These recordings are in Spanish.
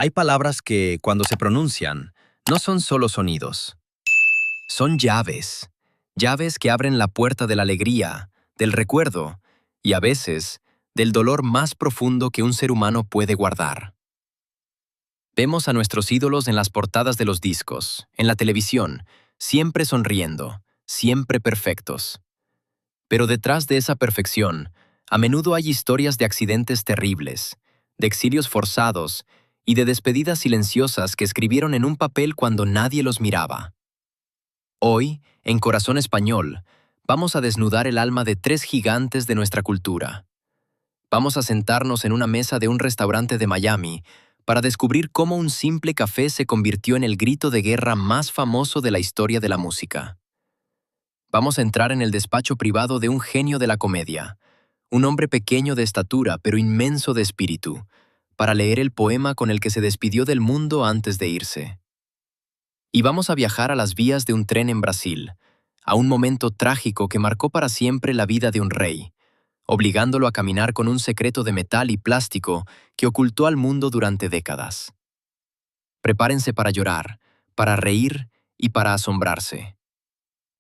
Hay palabras que, cuando se pronuncian, no son solo sonidos. Son llaves. Llaves que abren la puerta de la alegría, del recuerdo y, a veces, del dolor más profundo que un ser humano puede guardar. Vemos a nuestros ídolos en las portadas de los discos, en la televisión, siempre sonriendo, siempre perfectos. Pero detrás de esa perfección, a menudo hay historias de accidentes terribles, de exilios forzados y de despedidas silenciosas que escribieron en un papel cuando nadie los miraba. Hoy, en Corazón Español, vamos a desnudar el alma de tres gigantes de nuestra cultura. Vamos a sentarnos en una mesa de un restaurante de Miami para descubrir cómo un simple café se convirtió en el grito de guerra más famoso de la historia de la música. Vamos a entrar en el despacho privado de un genio de la comedia, un hombre pequeño de estatura pero inmenso de espíritu, para leer el poema con el que se despidió del mundo antes de irse. Y vamos a viajar a las vías de un tren en Brasil, a un momento trágico que marcó para siempre la vida de un rey, obligándolo a caminar con un secreto de metal y plástico que ocultó al mundo durante décadas. Prepárense para llorar, para reír y para asombrarse.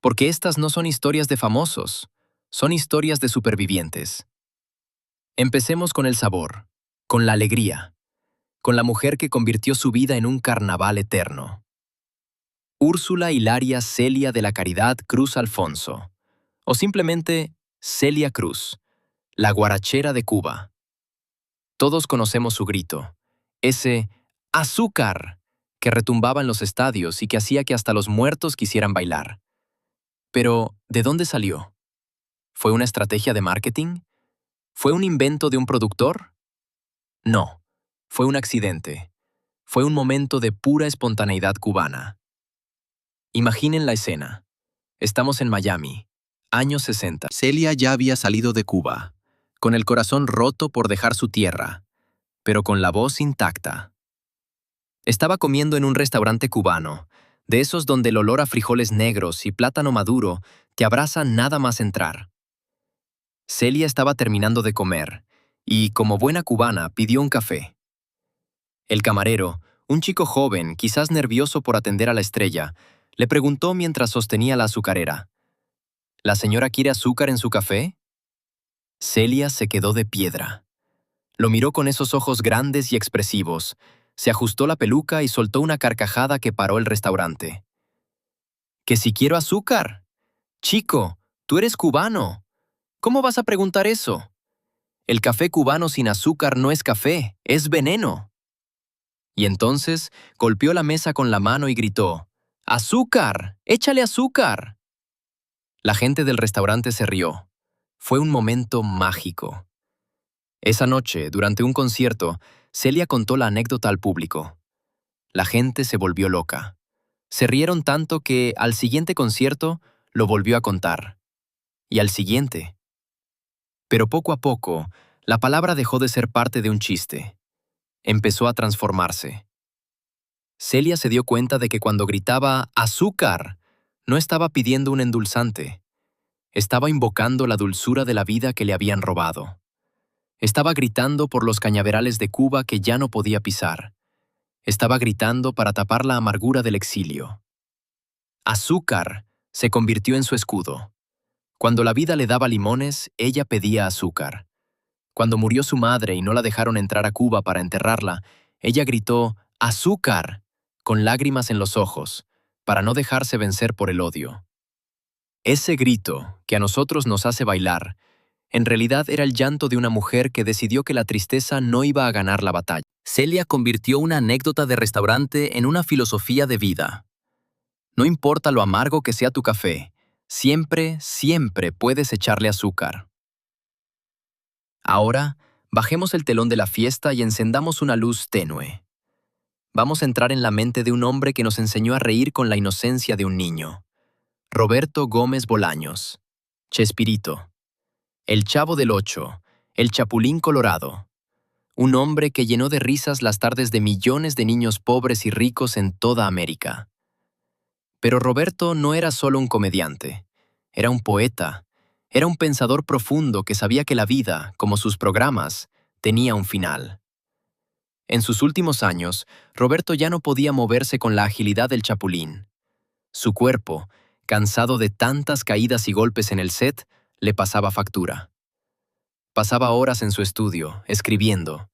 Porque estas no son historias de famosos, son historias de supervivientes. Empecemos con el sabor, con la alegría, con la mujer que convirtió su vida en un carnaval eterno. Úrsula Hilaria Celia de la Caridad Cruz Alfonso, o simplemente Celia Cruz, la guarachera de Cuba. Todos conocemos su grito, ese ¡azúcar! Que retumbaba en los estadios y que hacía que hasta los muertos quisieran bailar. Pero, ¿de dónde salió? ¿Fue una estrategia de marketing? ¿Fue un invento de un productor? No, fue un accidente. Fue un momento de pura espontaneidad cubana. Imaginen la escena. Estamos en Miami, años 60. Celia ya había salido de Cuba, con el corazón roto por dejar su tierra, pero con la voz intacta. Estaba comiendo en un restaurante cubano, de esos donde el olor a frijoles negros y plátano maduro te abraza nada más entrar. Celia estaba terminando de comer y, como buena cubana, pidió un café. El camarero, un chico joven, quizás nervioso por atender a la estrella, le preguntó mientras sostenía la azucarera: ¿La señora quiere azúcar en su café? Celia se quedó de piedra. Lo miró con esos ojos grandes y expresivos, se ajustó la peluca y soltó una carcajada que paró el restaurante. ¿Que si quiero azúcar? Chico, tú eres cubano. ¿Cómo vas a preguntar eso? El café cubano sin azúcar no es café, es veneno. Y entonces golpeó la mesa con la mano y gritó: ¡Azúcar! ¡Échale azúcar! La gente del restaurante se rió. Fue un momento mágico. Esa noche, durante un concierto, Celia contó la anécdota al público. La gente se volvió loca. Se rieron tanto que, al siguiente concierto, lo volvió a contar. Y al siguiente. Pero poco a poco, la palabra dejó de ser parte de un chiste. Empezó a transformarse. Celia se dio cuenta de que cuando gritaba ¡azúcar!, no estaba pidiendo un endulzante. Estaba invocando la dulzura de la vida que le habían robado. Estaba gritando por los cañaverales de Cuba que ya no podía pisar. Estaba gritando para tapar la amargura del exilio. Azúcar se convirtió en su escudo. Cuando la vida le daba limones, ella pedía azúcar. Cuando murió su madre y no la dejaron entrar a Cuba para enterrarla, ella gritó ¡azúcar!, con lágrimas en los ojos, para no dejarse vencer por el odio. Ese grito, que a nosotros nos hace bailar, en realidad era el llanto de una mujer que decidió que la tristeza no iba a ganar la batalla. Celia convirtió una anécdota de restaurante en una filosofía de vida. No importa lo amargo que sea tu café, siempre, siempre puedes echarle azúcar. Ahora, bajemos el telón de la fiesta y encendamos una luz tenue. Vamos a entrar en la mente de un hombre que nos enseñó a reír con la inocencia de un niño. Roberto Gómez Bolaños. Chespirito. El Chavo del Ocho. El Chapulín Colorado. Un hombre que llenó de risas las tardes de millones de niños pobres y ricos en toda América. Pero Roberto no era solo un comediante. Era un poeta. Era un pensador profundo que sabía que la vida, como sus programas, tenía un final. En sus últimos años, Roberto ya no podía moverse con la agilidad del chapulín. Su cuerpo, cansado de tantas caídas y golpes en el set, le pasaba factura. Pasaba horas en su estudio, escribiendo,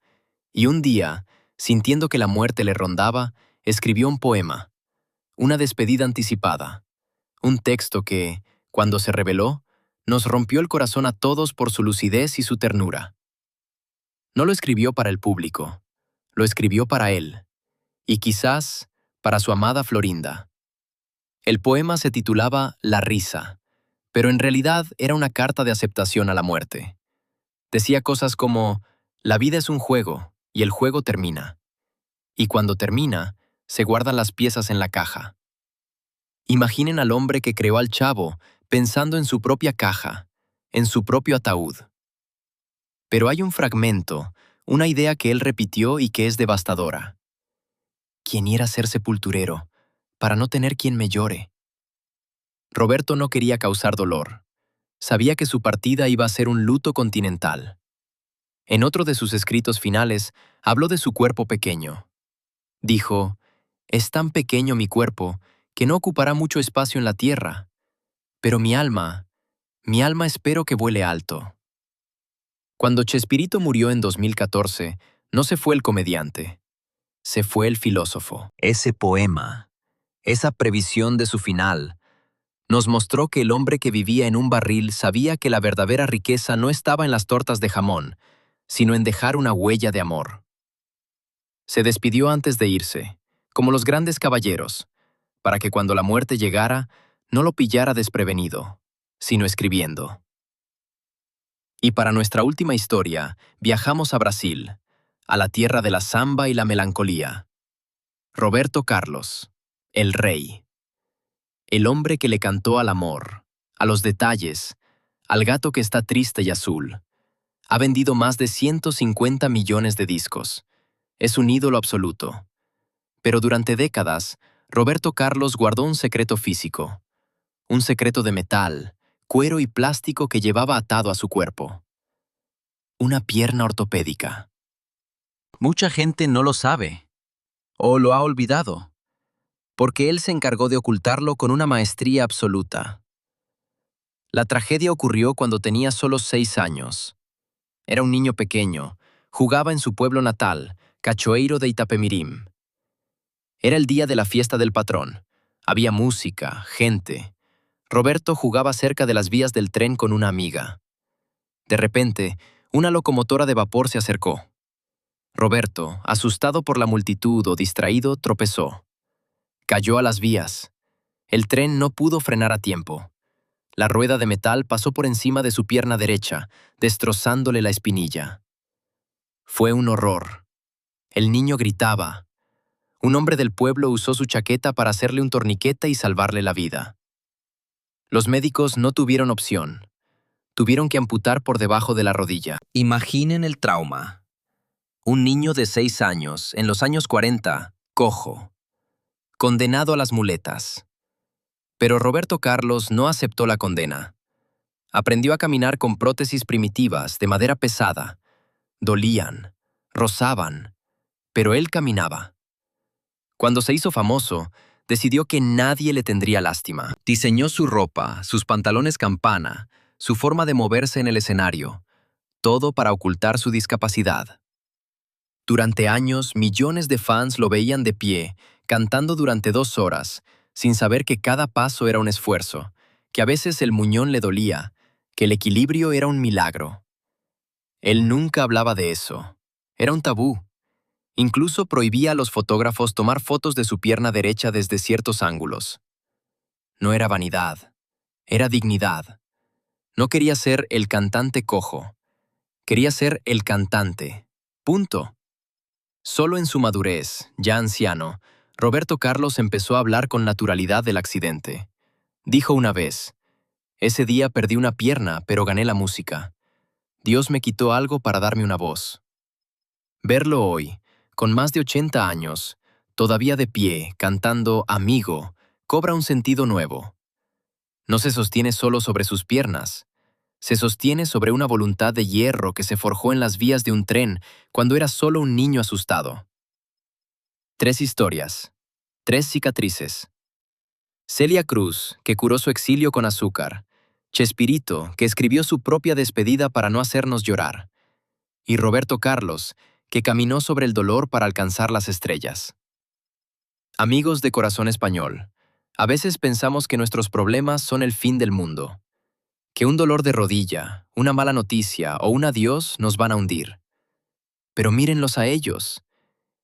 y un día, sintiendo que la muerte le rondaba, escribió un poema, una despedida anticipada, un texto que, cuando se reveló, nos rompió el corazón a todos por su lucidez y su ternura. No lo escribió para el público, lo escribió para él, y quizás para su amada Florinda. El poema se titulaba La risa, pero en realidad era una carta de aceptación a la muerte. Decía cosas como, la vida es un juego, y el juego termina. Y cuando termina, se guardan las piezas en la caja. Imaginen al hombre que creó al Chavo pensando en su propia caja, en su propio ataúd. Pero hay un fragmento, una idea que él repitió y que es devastadora. Quisiera ser sepulturero, para no tener quien me llore. Roberto no quería causar dolor. Sabía que su partida iba a ser un luto continental. En otro de sus escritos finales, habló de su cuerpo pequeño. Dijo, «Es tan pequeño mi cuerpo que no ocupará mucho espacio en la tierra, pero mi alma espero que vuele alto». Cuando Chespirito murió en 2014, no se fue el comediante, se fue el filósofo. Ese poema, esa previsión de su final, nos mostró que el hombre que vivía en un barril sabía que la verdadera riqueza no estaba en las tortas de jamón, sino en dejar una huella de amor. Se despidió antes de irse, como los grandes caballeros, para que cuando la muerte llegara, no lo pillara desprevenido, sino escribiendo. Y para nuestra última historia, viajamos a Brasil, a la tierra de la samba y la melancolía. Roberto Carlos, el rey. El hombre que le cantó al amor, a los detalles, al gato que está triste y azul. Ha vendido más de 150 millones de discos. Es un ídolo absoluto. Pero durante décadas, Roberto Carlos guardó un secreto físico. Un secreto de metal, cuero y plástico que llevaba atado a su cuerpo. Una pierna ortopédica. Mucha gente no lo sabe, o lo ha olvidado, porque él se encargó de ocultarlo con una maestría absoluta. La tragedia ocurrió cuando tenía solo 6 años. Era un niño pequeño, jugaba en su pueblo natal, Cachoeiro de Itapemirim. Era el día de la fiesta del patrón. Había música, gente. Roberto jugaba cerca de las vías del tren con una amiga. De repente, una locomotora de vapor se acercó. Roberto, asustado por la multitud o distraído, tropezó. Cayó a las vías. El tren no pudo frenar a tiempo. La rueda de metal pasó por encima de su pierna derecha, destrozándole la espinilla. Fue un horror. El niño gritaba. Un hombre del pueblo usó su chaqueta para hacerle un torniquete y salvarle la vida. Los médicos no tuvieron opción. Tuvieron que amputar por debajo de la rodilla. Imaginen el trauma. Un niño de 6 años, en los años 40, cojo. Condenado a las muletas. Pero Roberto Carlos no aceptó la condena. Aprendió a caminar con prótesis primitivas de madera pesada. Dolían, rozaban, pero él caminaba. Cuando se hizo famoso, decidió que nadie le tendría lástima. Diseñó su ropa, sus pantalones campana, su forma de moverse en el escenario, todo para ocultar su discapacidad. Durante años, millones de fans lo veían de pie, cantando durante 2 horas, sin saber que cada paso era un esfuerzo, que a veces el muñón le dolía, que el equilibrio era un milagro. Él nunca hablaba de eso. Era un tabú. Incluso prohibía a los fotógrafos tomar fotos de su pierna derecha desde ciertos ángulos. No era vanidad, era dignidad. No quería ser el cantante cojo. Quería ser el cantante. Punto. Solo en su madurez, ya anciano, Roberto Carlos empezó a hablar con naturalidad del accidente. Dijo una vez, «Ese día perdí una pierna, pero gané la música. Dios me quitó algo para darme una voz». Verlo hoy, con más de 80 años, todavía de pie, cantando Amigo, cobra un sentido nuevo. No se sostiene solo sobre sus piernas. Se sostiene sobre una voluntad de hierro que se forjó en las vías de un tren cuando era solo un niño asustado. 3 historias, 3 cicatrices. Celia Cruz, que curó su exilio con azúcar. Chespirito, que escribió su propia despedida para no hacernos llorar. Y Roberto Carlos, que caminó sobre el dolor para alcanzar las estrellas. Amigos de Corazón Español, a veces pensamos que nuestros problemas son el fin del mundo, que un dolor de rodilla, una mala noticia o un adiós nos van a hundir. Pero mírenlos a ellos.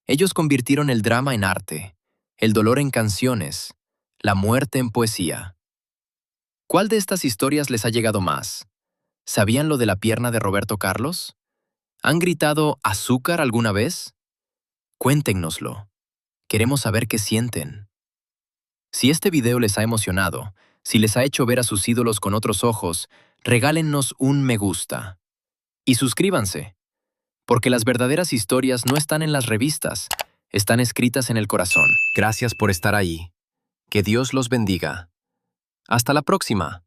Ellos convirtieron el drama en arte, el dolor en canciones, la muerte en poesía. ¿Cuál de estas historias les ha llegado más? ¿Sabían lo de la pierna de Roberto Carlos? ¿Han gritado azúcar alguna vez? Cuéntenoslo. Queremos saber qué sienten. Si este video les ha emocionado, si les ha hecho ver a sus ídolos con otros ojos, regálennos un me gusta. Y suscríbanse, porque las verdaderas historias no están en las revistas, están escritas en el corazón. Gracias por estar ahí. Que Dios los bendiga. Hasta la próxima.